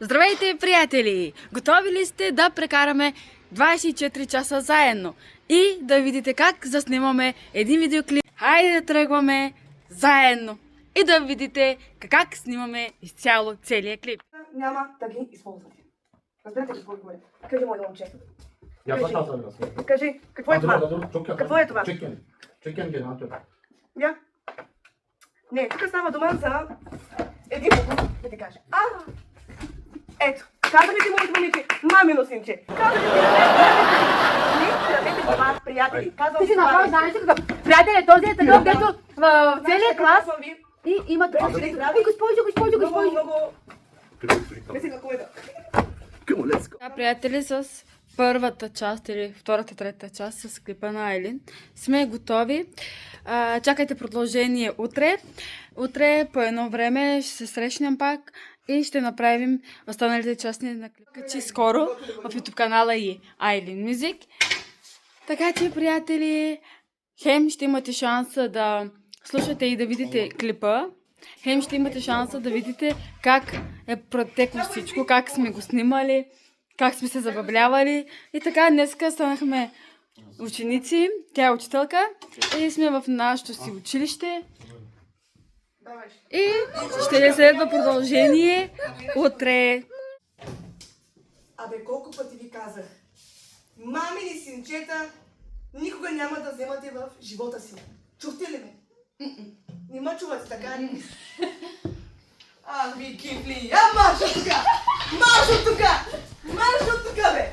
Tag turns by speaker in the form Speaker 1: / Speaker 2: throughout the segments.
Speaker 1: Здравейте, приятели! Готови ли сте да прекараме 24 часа заедно и да видите как заснимаме един видеоклип? Хайде да тръгваме заедно и да видите как снимаме изцяло целия клип.
Speaker 2: Няма да ги използвате. Разбирате какво говоря? Кажи, моето момче. Кажи, какво е това? Какво е това? Я? Не, тук става дума за един покуп, да ти кажа. Ето, казваме ти, моето момиче, мамино синче. Казваме ти, не ще дадете това, приятели.
Speaker 3: Ти си направо знаеш ли какъв? Приятели, този е такъв, дето в целия клас и има това. Използвай.
Speaker 2: Много. Не си каквото.
Speaker 1: Сега, приятели, с първата част или втората, трета част с клипа на Айлин сме готови. Чакайте продължение утре. Утре по едно време ще се срещнем пак и ще направим останалите части на клипа. Качи скоро в YouTube канала и Айлин Music. Така че, приятели, хем ще имате шанса да слушате и да видите клипа, хем ще имате шанса да видите как е протекло всичко, как сме го снимали, как сме се забавлявали. И така, днеска станахме ученици, тя е учителка и сме в нашето си училище. И ще ни следва продължение утре.
Speaker 2: Абе, колко пъти ви казах, мамини синчета никога няма да вземате в живота си. Чухте ли ме? Не ме чувате, така ли? Ви кифли, марш от тука! Марш от тука! Марш от тука, бе!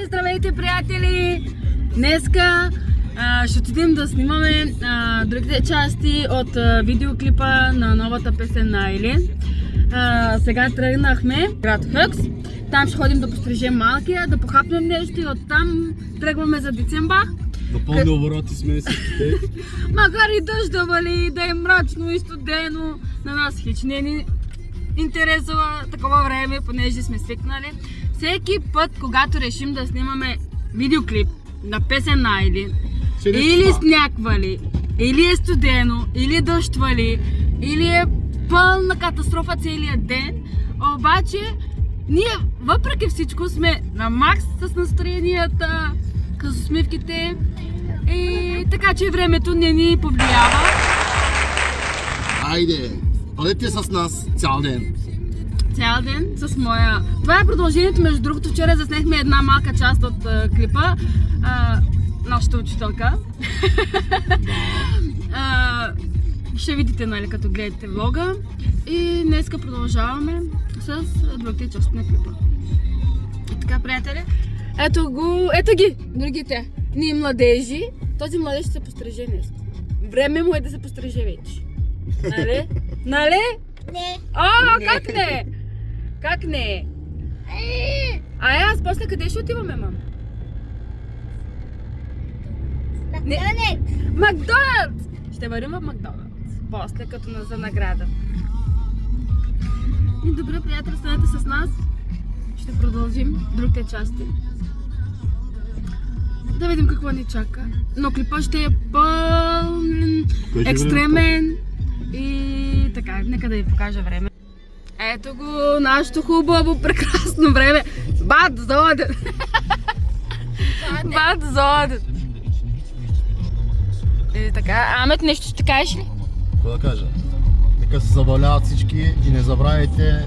Speaker 1: Здравейте, приятели! Днеска ще отидем да снимаме другите части от видеоклипа на новата песен на Айлин. Сега тръгнахме в град Хъкс. Там ще ходим да пострижем малкия, да похапнем нещо и оттам тръгваме за Децембах.
Speaker 4: Да пълни обороти сме си.
Speaker 1: Макар и дъжд да вали, да е мрачно и студено, на нас хич не ни интересува такова време, понеже сме свикнали. Всеки път, когато решим да снимаме видеоклип на песен на Айлин, или сняг вали, или е студено, или дъжд вали, или е пълна катастрофа целият ден, обаче ние въпреки всичко сме на макс с настроенията, с усмивките и така че времето не ни повлиява.
Speaker 4: Айде, бъдете с нас цял ден.
Speaker 1: Цял ден с моя... Това е продължението, между другото, вчера заснехме една малка част от клипа. Нашата учителка. Ще видите, нали, като гледате влога. И днеска продължаваме с другите части на клипа. И така, приятели, ето ги, другите. Ние младежи. Този младеж ще се постриже днес. Време му е да се постриже вече. Нали? Нали?
Speaker 3: Не.
Speaker 1: Как не? Как не? Аз после къде ще отиваме, мам? Макдоналдс! Ще вървим в Макдоналдс. После, като за награда. И добре, приятели, станете с нас. Ще продължим другите части. Да видим какво ни чака. Но клипът ще е пълен, екстремен и така, нека да ви покажа време. Ето го, нашето хубаво, прекрасно време. Бад Зоден. Бад Зоден. И така, Амет, нещо ще кажеш ли?
Speaker 4: Какво да кажа? Нека се забавляват всички и не забравяйте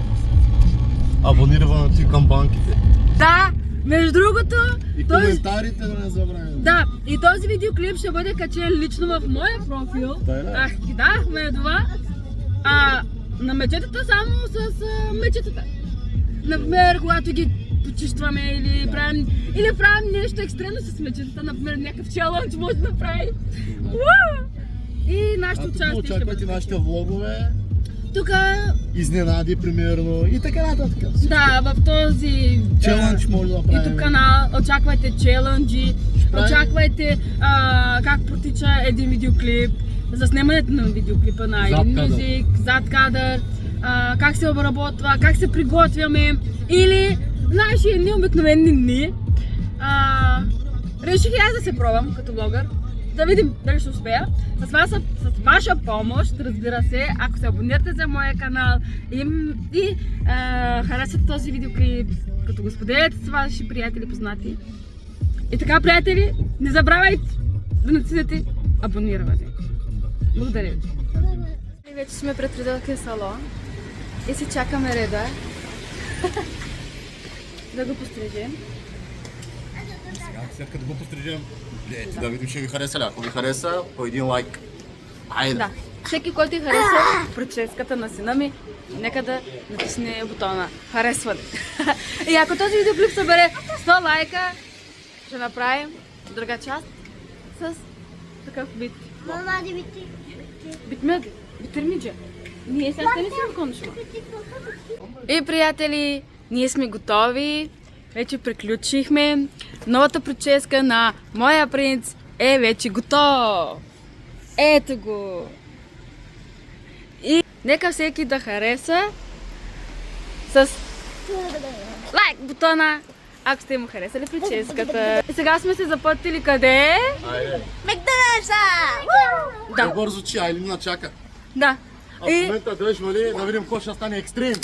Speaker 4: абонирането и към банките.
Speaker 1: Да, между другото,
Speaker 4: И коментарите да не забравяйте.
Speaker 1: да, и този видеоклип ще бъде качен лично в моя профил.
Speaker 4: Да.
Speaker 1: Ги дахме това. На мечетата само с мечетата. Например, когато ги почистваме или правим нещо екстремно с мечетата, например някакъв челендж може да направи. Уау! И нашето участие ще
Speaker 4: очаквайте
Speaker 1: бъде.
Speaker 4: нашите влогове,
Speaker 1: Тук,
Speaker 4: изненади примерно и така нататък.
Speaker 1: да, в този
Speaker 4: Челендж може да направим.
Speaker 1: YouTube канал очаквайте челенджи,
Speaker 4: правим.
Speaker 1: очаквайте как протича един видеоклип, за снимането на видеоклипа на
Speaker 4: Зад
Speaker 1: един
Speaker 4: кадър.
Speaker 1: мюзик, зад кадър, как се обработва, как се приготвяме или наши едни обикновени дни. Реших и аз да се пробвам като блогър, да видим дали ще успея. С ваша помощ, разбира се, ако се абонирате за моя канал и харесате този видеоклип, като го споделяте с ваши приятели, познати. И така, приятели, не забравяйте да натиснете абониране. Благодаря ви. Вече сме пред Редълкия салон и си чакаме реда да го пострижем.
Speaker 4: След като го пострижем, да видим ще ви хареса ли. Ако ви хареса, по един лайк. Айде!
Speaker 1: Да, всеки, който хареса прическата на сина ми, нека да натисне бутона харесване. И ако този видеоклип събере 100 лайка, ще направим друга част с такъв бит.
Speaker 5: Мама, да бити.
Speaker 1: Битмег, битърмиджа. Ние сега ще не си кончим. И приятели, ние сме готови. Вече приключихме. Новата прическа на моя принц е вече готов. Ето го. И нека всеки да хареса с лайк бутона, ако сте му харесали прическата. И сега сме се запътили къде?
Speaker 4: Айде!
Speaker 5: Макдоналдса!
Speaker 1: Да,
Speaker 4: Бързо, че Айлина чака.
Speaker 1: да.
Speaker 4: А в
Speaker 1: И
Speaker 4: момента дойш, вали, да видим кой ще стане екстрим.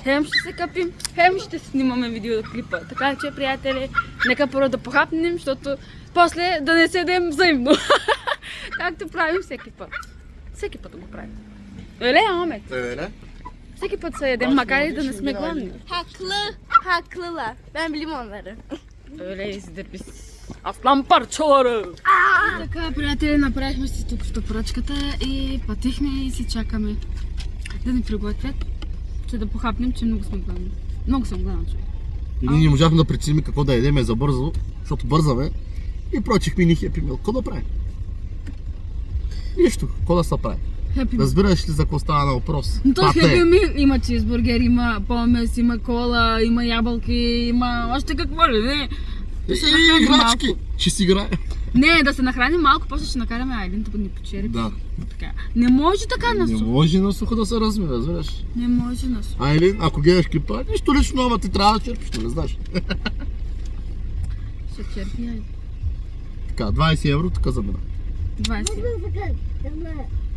Speaker 1: хем ще се къпим, хем ще снимаме видеоклипа. Така че, приятели, нека първо да похапнем, защото после да не седем взаимно. Както правим всеки път. Всеки път да го правим. Еле, Амет.
Speaker 4: Не?
Speaker 1: Всеки път се ядем, макар и да не сме гладни.
Speaker 5: Haklı. Ben limonları.
Speaker 1: Öyle izle biz. Aslan parçaları. И така, приятели, направихме си тук в поръчката и пътихме и си чакаме да ни приготвят, че да похапнем, че много сме гладни. Много съм гладна, човек.
Speaker 4: И ние не можахме да преценим какво да ядеме за бързо, защото бързаме и прочихме ни хепи мил. Какво да правим? Нищо, какво да се прави?
Speaker 1: Хепи.
Speaker 4: Разбираш ли за какво става на въпрос?
Speaker 1: Но то
Speaker 4: Пате.
Speaker 1: хепи мил има чизбургер, има помес, има кола, има ябълки, има още какво ли, не? Да се
Speaker 4: И
Speaker 1: нахраним
Speaker 4: играчки!
Speaker 1: малко.
Speaker 4: Ще си играе.
Speaker 1: Не, да се нахраним малко, после ще накараме Айлин да ни почери.
Speaker 4: Да.
Speaker 1: Така. Не може така на
Speaker 4: Не
Speaker 1: сухо.
Speaker 4: може на сухо да се размие, разбираш.
Speaker 1: Не може на сухо.
Speaker 4: Айлин, ако гледаш клипа, нищо лично, ама ти трябва да черпиш, не знаеш.
Speaker 1: Ще черпи Айлин.
Speaker 4: Така, 20 евро, така за мен.
Speaker 1: 20.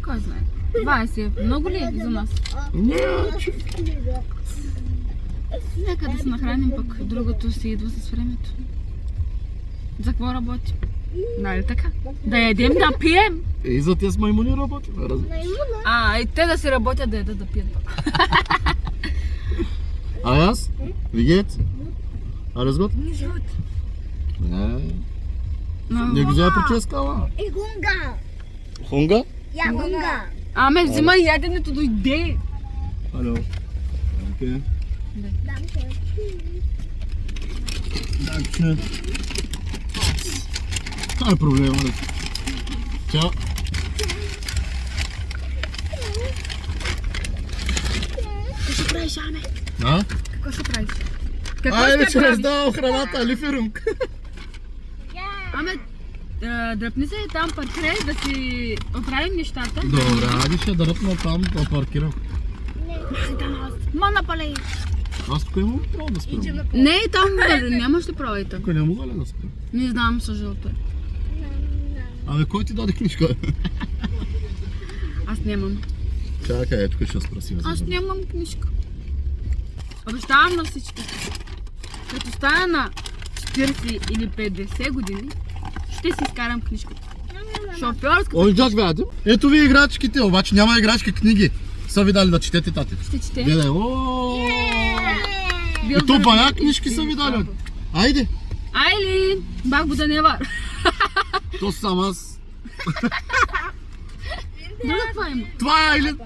Speaker 1: Кой знае? 20. Много ли е за нас?
Speaker 4: Не,
Speaker 1: Нека да се нахраним, пък другото си идва с времето. За какво работи? Нали така? Да ядем, да пием!
Speaker 4: и за тези маймуни работим, разбираш.
Speaker 1: И те да си работят, да ядат, да пият.
Speaker 4: А аз? Вигет? Alles gut? Не. Не го взема прическа, ама.
Speaker 5: Hunga.
Speaker 4: Хунга?
Speaker 5: Ja, Hunga.
Speaker 1: Аме, взимай яденето, дойде!
Speaker 4: Алло. Окей. Danke. Това е проблема. Чао.
Speaker 1: Какво ще правиш, Аме?
Speaker 4: А?
Speaker 1: Какво ще правиш? Какво
Speaker 4: Айде,
Speaker 1: ще
Speaker 4: че
Speaker 1: правиш?
Speaker 4: раздавам храната, лиферунг.
Speaker 1: Аме, дръпни се там паркре, да си оправим нещата.
Speaker 4: Добре, ади ще да ръпна там да паркирам.
Speaker 1: Мана палей!
Speaker 4: Аз тук имам право да спрям.
Speaker 1: Не, там нямаш ли права и там?
Speaker 4: Тук не мога ли да спрям?
Speaker 1: Не знам, със жълто е.
Speaker 4: Абе, кой ти даде книжка?
Speaker 1: Аз нямам.
Speaker 4: Чакай, тук ще спросим.
Speaker 1: Аз нямам книжка. Обещавам на всички. Като стая на 40 или 50 години, ще си изкарам книжката. Шофьорската
Speaker 4: Ой, как бе, ето ви играчките, обаче няма играчки книги. Са ви дали да четете, тати.
Speaker 1: ще чете.
Speaker 4: Гледай, и то бая книжки са ви дали. Айде.
Speaker 1: Айлин! Бак буда не вар.
Speaker 4: То съм аз.
Speaker 1: Друга това има.
Speaker 4: Това е Айлин.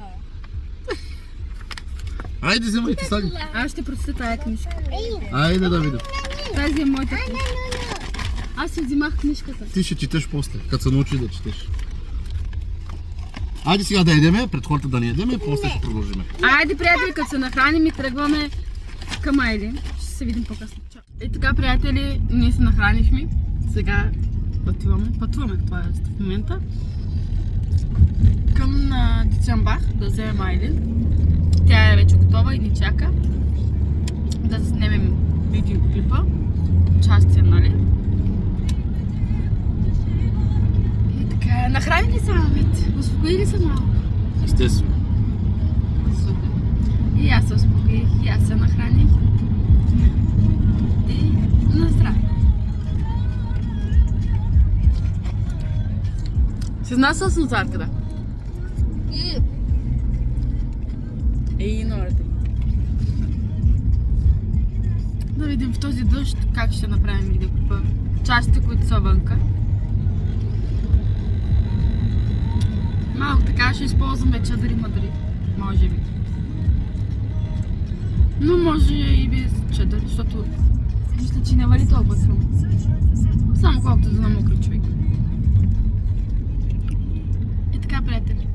Speaker 4: Айде, вземайте саги.
Speaker 1: Аз ще прочета тая книжка.
Speaker 4: Айде да видим.
Speaker 1: Тази е моята книжка. Аз си взимах книжката.
Speaker 4: Ти ще четеш после, като се научиш да четеш. Айде сега да едеме, пред хората да не едеме, после ще продължиме.
Speaker 1: Айде, приятели, като се нахраним и тръгваме към Айлин. Ще се видим по-късно. Чао. И така, приятели, ние се нахранихме. Сега пътуваме, това е в момента. Към Дичамбах да вземем Айлин. Тя е вече готова и ни чака да заснемем видеоклипа. Частия, нали? И така, нахрани ли са, Амет? Успокои ли са малко?
Speaker 4: Естествено.
Speaker 1: Супер. И аз се успокоих, и аз се нахраних. И на здраве. Си знаеш с нозарката? И нората. Да видим в този дъжд как ще направим видеоклипа. Частите, които са вънка. Малко така ще използваме чадъри-мадъри. Може би. Но може и без чадър, защото мисля, че не вали толкова силно. Само колкото да намокри човек. И така, приятели.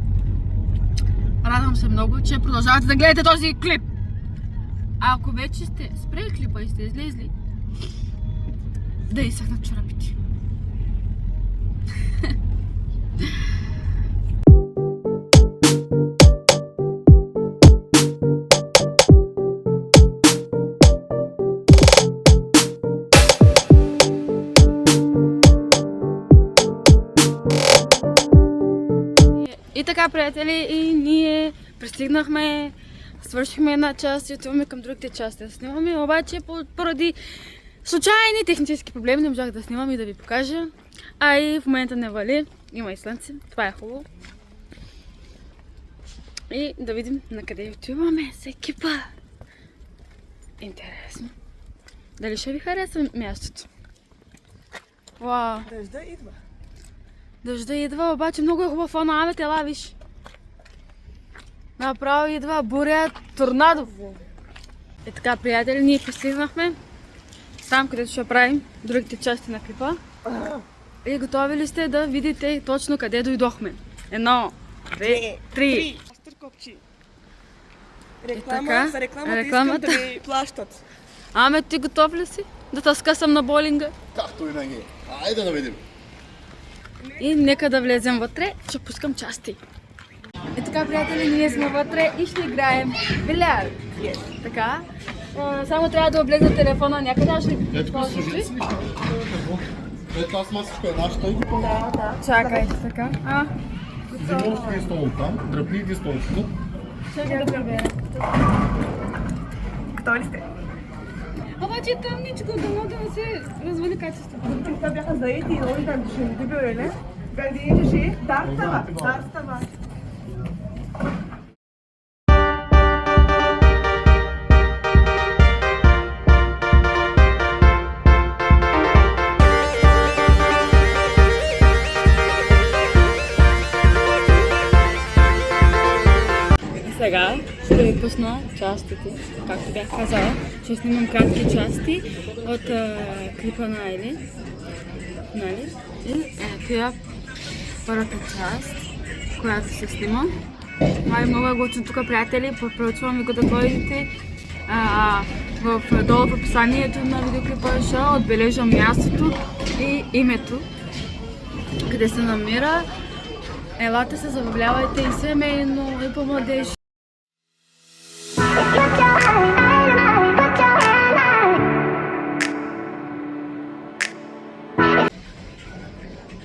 Speaker 1: Радвам се много, че продължавате да гледате този клип. А ако вече сте спрели клипа и сте излезли, да изсъхнат чорапите. И така, приятели, и ние пристигнахме, свършихме една част и отиваме към другите части да снимаме, обаче поради случайни технически проблеми не можах да снимам и да ви покажа. А и в момента не вали, има и слънце, това е хубаво. И да видим на къде отиваме с екипа. Интересно. Дали ще ви хареса мястото? Вау!
Speaker 2: Дъжда идва.
Speaker 1: Дъжда идва, обаче много е хубав фон, аме тела, виж. Направо идва буря, торнадо. И така, приятели, ние пристигнахме там, където ще правим другите части на клипа. И готови ли сте да видите точно къде дойдохме? 1, 2, 3.
Speaker 2: Копчи.
Speaker 1: така,
Speaker 2: За рекламата
Speaker 1: рекламата.
Speaker 2: искам да ми плащат.
Speaker 1: Аме, ти готов ли си да те скъсам на болинга?
Speaker 4: Както и винаги. Айде да видим.
Speaker 1: И нека да влезем вътре, ще пускам части. И така, приятели, ние сме вътре и ще играем билярд. Така. Само трябва да облегна телефона някъде, аз ще
Speaker 4: Ето го служи си. Ето аз масичка е нашата и го
Speaker 1: Чакай, така.
Speaker 4: вземи още един стол там, дръпни един стол тук.
Speaker 1: Чакай да прибера.
Speaker 2: Готови ли сте?
Speaker 1: Обаче тъмничко, дано да не се развали качеството.
Speaker 2: Това бяха заети и много там ще не били. Гардините ще дарстава. Дарстава.
Speaker 1: Сега ще ви пусна частите, както бях казала. Ще снимам кратки части от клипа на Айлин. Нали? И ето я първата част, която се снима. Това е много готино тук, приятели. Препоръчвам ви го да дойдете. Долу в описанието на видеоклипа ще отбележам мястото и името, къде се намира. Елате се, забавлявайте и семейно, и по-младеж.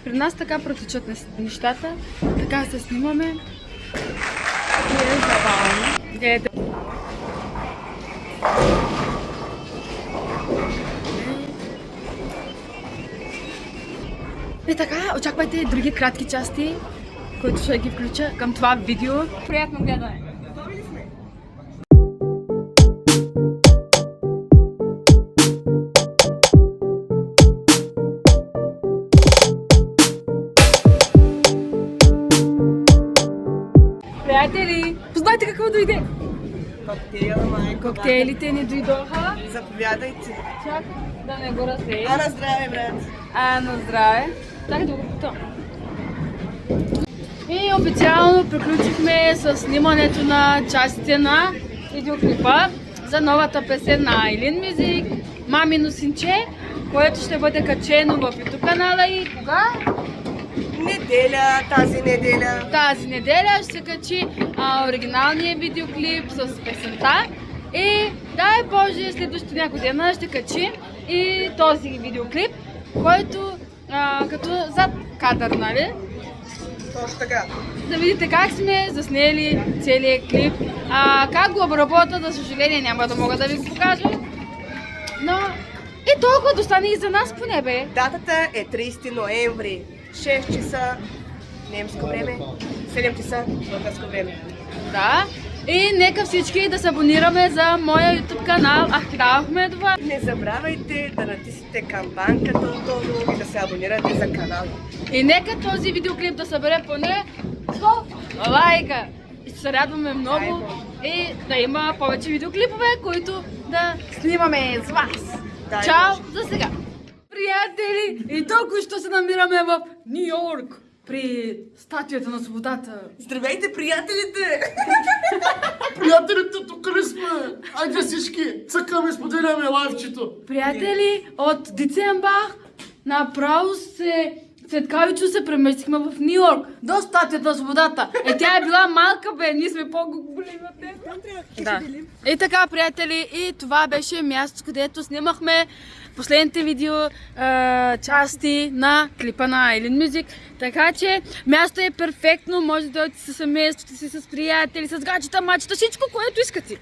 Speaker 1: При нас така протичат нещата, така се снимаме. е забавно. Гледайте. И така, очаквайте други кратки части, които ще ги включа към това видео. Приятно гледане! Приятели, познайте какво дойде!
Speaker 2: Коктейла, майко.
Speaker 1: Коктейлите ни дойдоха.
Speaker 2: Заповядайте.
Speaker 1: Чакай да не го разлея.
Speaker 2: На здраве, брат.
Speaker 1: На здраве. Чакай да го питам. И официално приключихме с снимането на частите на видеоклипа за новата песен на Айлин Мюзик "Мамино синче", което ще бъде качено в YouTube канала и кога?
Speaker 2: Неделя, тази неделя.
Speaker 1: Тази неделя ще се качи оригиналния видеоклип с песента и дай Боже следващото няколко дена ще качи и този видеоклип, който като зад кадър, нали?
Speaker 2: Точно така.
Speaker 1: Да видите как сме заснели целият клип. Как го обработа, за съжаление няма да мога да ви го покажа. Но и толкова достане и за нас поне бе.
Speaker 2: Датата е 30 ноември. 6 часа немско време, 7 часа българско време.
Speaker 1: Да. И нека всички да се абонираме за моя YouTube канал. Давахме това.
Speaker 2: Не забравяйте да натиснете камбанката отдолу и да се абонирате за канала.
Speaker 1: И нека този видеоклип да събере поне 100 лайка. И ще се радваме много и да има повече видеоклипове, които да снимаме с вас.
Speaker 2: Дай
Speaker 1: Чао
Speaker 2: Боже.
Speaker 1: за сега! Приятели, и толкова ще се намираме в Ню Йорк при статуята на свободата.
Speaker 2: Здравейте, приятелите!
Speaker 4: Приятелите, тук ли сме? Айде всички, цъкаме, споделяме лайвчето.
Speaker 1: Приятели, от Дицембах направо Цветкавичо се преместихме в Ню Йорк до статуята на свободата. Тя е била малка, бе, ние сме по-големи от нея. Да. И така, приятели, и това беше мястото, където снимахме последните видео части на клипа на Айлин Мюзик. Така че мястото е перфектно, може да дойдете със семейството си, с приятели, с гаджета, мачета, всичко, което искате.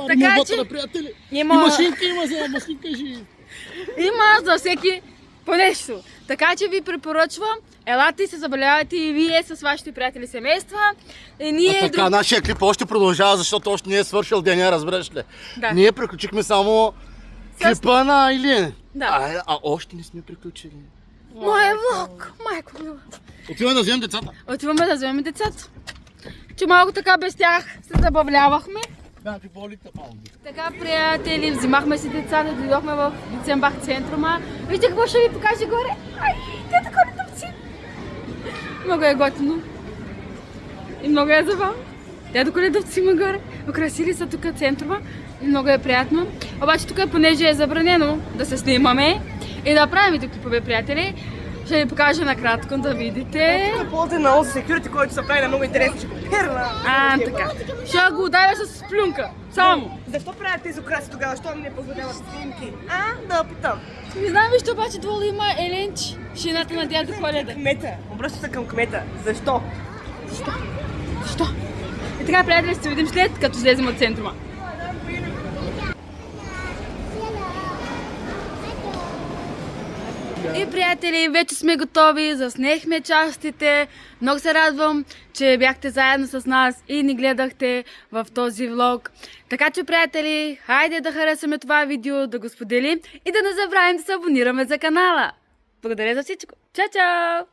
Speaker 1: Така че
Speaker 4: приятели.
Speaker 1: има...
Speaker 4: И машинка има за машинка жи.
Speaker 1: Има за всеки по нещо. Така че ви препоръчвам, елате и се забавлявайте и вие с вашите приятели и семейства. И ние
Speaker 4: Така, нашия клип още продължава, защото още не е свършил деня, разбираш ли?
Speaker 1: Да.
Speaker 4: Ние приключихме само клипа на Айлин.
Speaker 1: Да.
Speaker 4: А още не сме приключили.
Speaker 1: Моя влог, майко мила.
Speaker 4: Отиваме да вземем децата.
Speaker 1: Отиваме да вземем децата. Че малко така без тях се забавлявахме.
Speaker 4: Бяха болите малко.
Speaker 1: Така, приятели, взимахме си децата, дойдохме в Дицембах центрума. Вижте какво ще ви покаже горе. Ай, те така летовци. Много е готино. И много е забавно. Тя до коледовци има горе. Украсили са тук центрума и много е приятно. Обаче тук, понеже е забранено да се снимаме и да правим видеоклипове, приятели, ще ви покажа накратко да видите.
Speaker 2: Тук е полза на този секюрити, който се прави на много интересни перла.
Speaker 1: Така. Ще го ударя с плюнка. Само.
Speaker 2: Защо правят тези украси тогава? Защо ми не позволяват снимки? Да опитам.
Speaker 1: Не знам вижте, обаче долу има Еленчи, жената на дядо Коледа.
Speaker 2: Кмета. Обръща се към кмета. Защо?
Speaker 1: Защо? И така, приятели, ще се видим след като излезем от центрума. И, приятели, вече сме готови, заснехме частите. Много се радвам, че бяхте заедно с нас и ни гледахте в този влог. Така че, приятели, хайде да харесаме това видео, да го споделим и да не забравим да се абонираме за канала. Благодаря за всичко. Чао, чао!